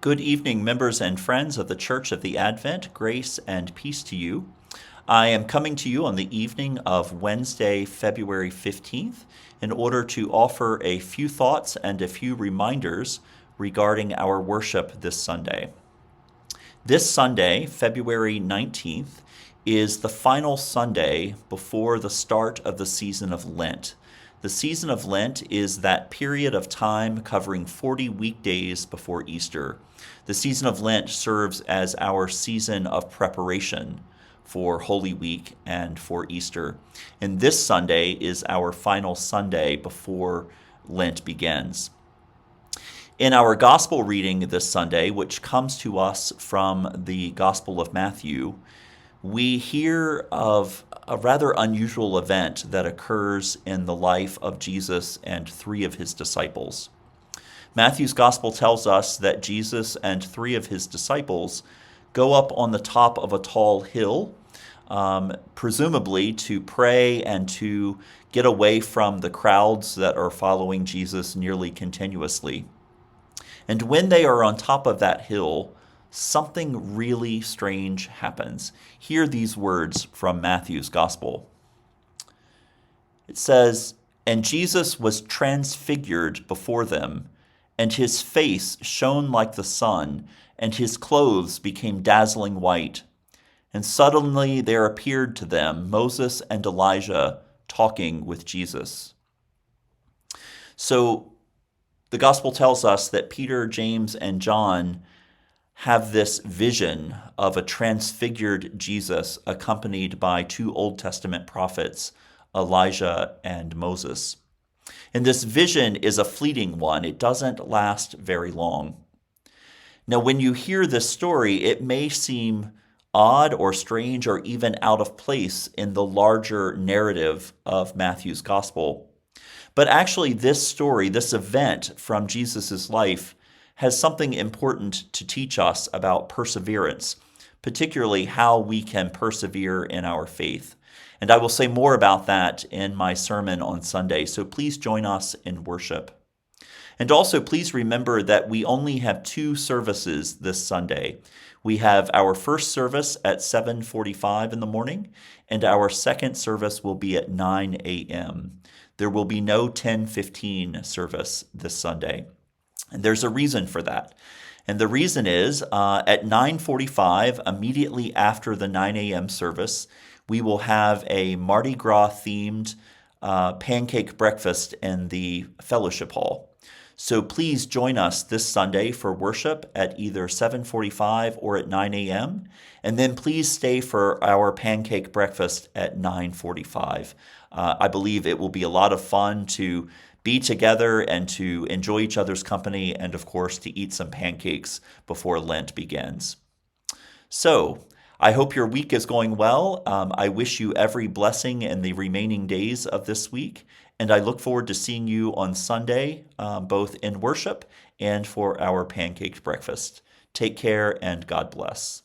Good evening, members and friends of the Church of the Advent. Grace and peace to you. I am coming to you on the evening of Wednesday, February 15th, in order to offer a few thoughts and a few reminders regarding our worship this Sunday. This Sunday, February 19th, is the final Sunday before the start of the season of Lent. The season of Lent is that period of time covering 40 weekdays before Easter. The season of Lent serves as our season of preparation for Holy Week and for Easter. And this Sunday is our final Sunday before Lent begins. In our gospel reading this Sunday, which comes to us from the Gospel of Matthew, we hear of a rather unusual event that occurs in the life of Jesus and three of his disciples. Matthew's gospel tells us that Jesus and three of his disciples go up on the top of a tall hill, presumably to pray and to get away from the crowds that are following Jesus nearly continuously. And when they are on top of that hill, something really strange happens. Hear these words from Matthew's gospel. It says, "And Jesus was transfigured before them, and his face shone like the sun, and his clothes became dazzling white. And suddenly there appeared to them Moses and Elijah talking with Jesus." So the gospel tells us that Peter, James, and John have this vision of a transfigured Jesus accompanied by two Old Testament prophets, Elijah and Moses. And this vision is a fleeting one. It doesn't last very long. Now, when you hear this story, it may seem odd or strange or even out of place in the larger narrative of Matthew's gospel. But actually, this story, this event from Jesus' life, has something important to teach us about perseverance, particularly how we can persevere in our faith. And I will say more about that in my sermon on Sunday, so please join us in worship. And also, please remember that we only have two services this Sunday. We have our first service at 7:45 in the morning, and our second service will be at 9 a.m. There will be no 10:15 service this Sunday. And there's a reason for that. And the reason is at 9:45, immediately after the 9 a.m. service, we will have a Mardi Gras themed pancake breakfast in the fellowship hall. So please join us this Sunday for worship at either 7:45 or at 9 a.m. And then please stay for our pancake breakfast at 9:45. I believe it will be a lot of fun to be together and to enjoy each other's company and, of course, to eat some pancakes before Lent begins. So, I hope your week is going well. I wish you every blessing in the remaining days of this week, and I look forward to seeing you on Sunday, both in worship and for our pancake breakfast. Take care and God bless.